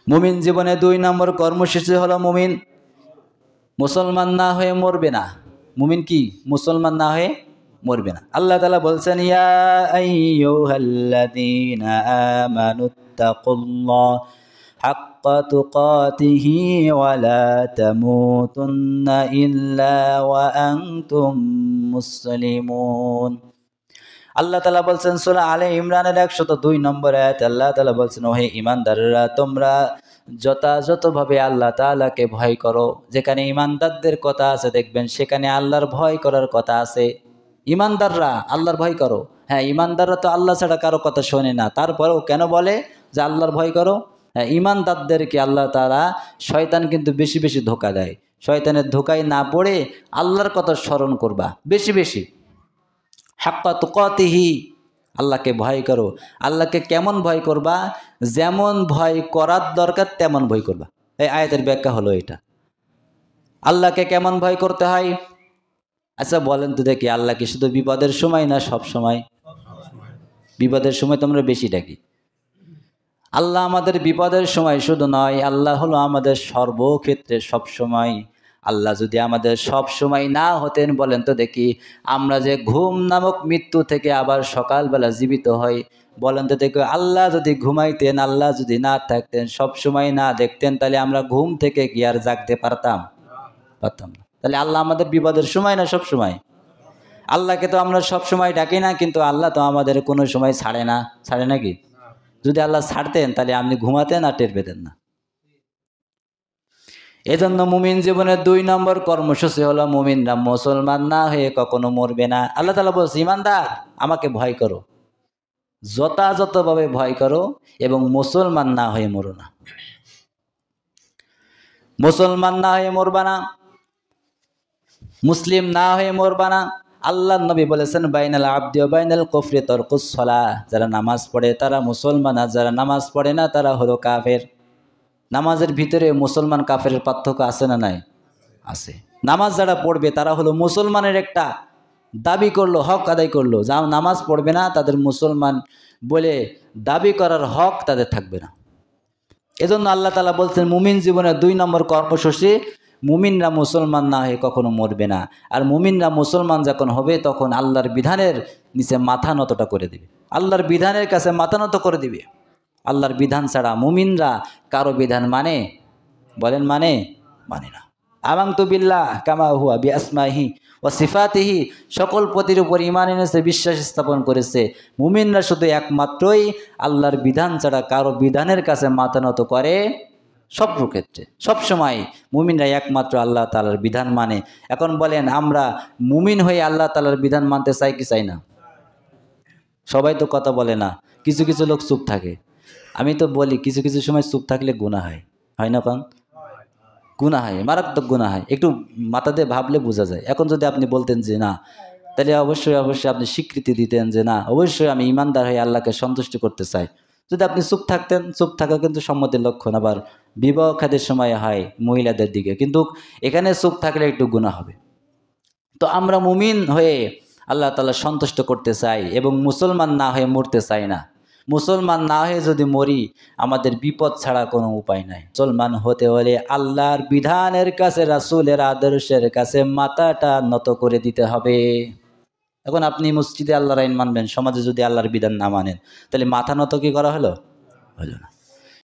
মুমিন জীবনে 2 নম্বর কর্মসূচি হলো মুমিন মুসলমান না হয়ে মরবে না। মুমিন কি মুসলমান না হয়ে মরবে না। আল্লাহ তাআলা বলছেন ইয়া আইয়ুহাল্লাযীনা আমানুত্তাকুল্লাহ হাক্কা তুকাতিহি ওয়া লা তামুতুন্না ইল্লা ওয়া আনতুম মুসলিমুন। আল্লাহ তাআলা বলছেন সূরা আলে ইমরানের 102 নম্বর আয়াতে আল্লাহ তাআলা বলছেন ওহে ঈমানদাররা তোমরা যথাযথভাবে আল্লাহ তাআলাকে ভয় করো। যেখানে ঈমানদারদের কথা আছে দেখবেন সেখানে আল্লাহর ভয় করার কথা আছে। ঈমানদাররা আল্লাহর ভয় করো। হ্যাঁ, ঈমানদাররা তো আল্লাহ ছাড়া কারো কথা শোনে না, তারপরেও কেন বলে যে আল্লাহর ভয় করো? হ্যাঁ, ঈমানদারদেরকে আল্লাহ তাআলা শয়তান কিন্তু বেশি বেশি ধোঁকা দেয়। শয়তানের ধোঁকায় না পড়ে আল্লাহর কথা স্মরণ করবা বেশি বেশি। হাক্কা তুকাতিহি আল্লাহকে ভয় করো। আল্লাহকে কেমন ভয় করবা? যেমন ভয় করার দরকার তেমন ভয় করবা। এই আয়াতের ব্যাখ্যা হলো এটা। আল্লাহকে কেমন ভয় করতে হয়? আচ্ছা বলেন তো দেখি, আল্লাহ কি শুধু বিপদের সময় না সব সময়? বিপদের সময় তো আমরা বেশি ডাকি। আল্লাহ আমাদের বিপদের সময় শুধু নয়, আল্লাহ হলো আমাদের সর্বক্ষেত্রে সব সময়। আল্লাহ যদি আমাদের সব সময় না হতেন বলেন তো দেখি, আমরা যে ঘুম নামক মৃত্যু থেকে আবার সকালবেলা জীবিত হই, বলেন তো দেখি আল্লাহ যদি ঘুমাইতেন, আল্লাহ যদি না থাকতেন, সব সময় না দেখতেন, তাহলে আমরা ঘুম থেকে কি আর জাগতে পারতাম? পারতাম না। তাহলে আল্লাহ আমাদের বিপদের সময় না সব সময়? আল্লাহকে তো আমরা সব সময় ডাকি না, কিন্তু আল্লাহ তো আমাদের কোনো সময় ছাড়ে না। ছাড়ে নাকি? যদি আল্লাহ ছাড়তেন তাহলে আপনি ঘুমাতেন আর টের পেতেন না। এজন্য মুমিন জীবনের 2 নম্বর কর্মসূচি হলো মুমিনরা মুসলমান না হয়ে কখনো মরবে না। আল্লাহ তাআলা বলছে ঈমানদার আমাকে ভয় করো, যথাযথভাবে ভয় করো এবং মুসলমান না হয়ে মরো না। মুসলমান না হয়ে মরবা না, মুসলিম না হয়ে মরবা না। আল্লাহর নবী বলেছেন বাইনাল আবদি ওয়া বাইনাল কুফরি তারকুস সালাহ, যারা নামাজ পড়ে তারা মুসলমান, আর যারা নামাজ পড়ে না তারা হলো কাফের। নামাজের ভিতরে মুসলমান কাফেরের পার্থক্য আছে না নাই? আছে। নামাজ যারা পড়বে তারা হলো মুসলমানের একটা দাবি করলো, হক আদায় করলো। যা নামাজ পড়বে না তাদের মুসলমান বলে দাবি করার হক তাদের থাকবে না। এজন্য আল্লাহ তাআলা বলছেন মুমিন জীবনের 2 নম্বর কর্মসূচি মুমিনরা মুসলমান না হয়ে কখনো মরবে না। আর মুমিনরা মুসলমান যখন হবে তখন আল্লাহর বিধানের নিচে মাথা নতটা করে দিবে, আল্লাহর বিধানের কাছে মাথা নত করে দিবে। আল্লাহর বিধান ছাড়া মুমিনরা কারো বিধান মানে? বলেন মানে? মানে না। আমানতু বিল্লাহ কামা হুয়া বিআসমাইহি ওয়া সিফাতিহি, সকল পতির উপর ঈমান এনেছে, বিশ্বাস স্থাপন করেছে। মুমিনরা শুধু একমাত্রই আল্লাহর বিধান ছাড়া কারো বিধানের কাছে মাথা নত করে। সব ক্ষেত্রে সব সময় মুমিনরা একমাত্র আল্লাহ তাআলার বিধান মানে। এখন বলেন আমরা মুমিন হয়ে আল্লাহ তাআলার বিধান মানতে চাই কি চাই না? সবাই তো কথা বলে না, কিছু কিছু লোক চুপ থাকে। আমি তো বলি কিছু কিছু সময় চুপ থাকলে গুনাহ হয়, হয় না? কারণ গুনাহ হয়, মারাত্মক গুনাহ হয়। একটু মাথা দিয়ে ভাবলে বোঝা যায়। এখন যদি আপনি বলতেন যে না, তাহলে অবশ্যই অবশ্যই আপনি স্বীকৃতি দিতেন যে না অবশ্যই আমি ইমানদার হয়ে আল্লাহকে সন্তুষ্ট করতে চাই। যদি আপনি চুপ থাকতেন, চুপ থাকা কিন্তু সম্মতির লক্ষণ। আবার বিবাহ খাদের সময় হয় মহিলাদের দিকে, কিন্তু এখানে চুপ থাকলে একটু গুনাহ হবে। তো আমরা মুমিন হয়ে আল্লাহ তাআলা সন্তুষ্ট করতে চাই এবং মুসলমান না হয়ে মরতে চাই না। মুসলমান না হয়ে যদি মরি আমাদের বিপদ ছাড়া কোনো উপায় নাই। মুসলমান হতে হলে আল্লাহর বিধানের কাছে, রাসূলের আদর্শের কাছে মাথাটা নত করে দিতে হবে। এখন আপনি মসজিদে আল্লাহর আইন মানবেন, সমাজে যদি আল্লাহর বিধান না মানেন তাহলে মাথা নত কি করা হলো? হলো না।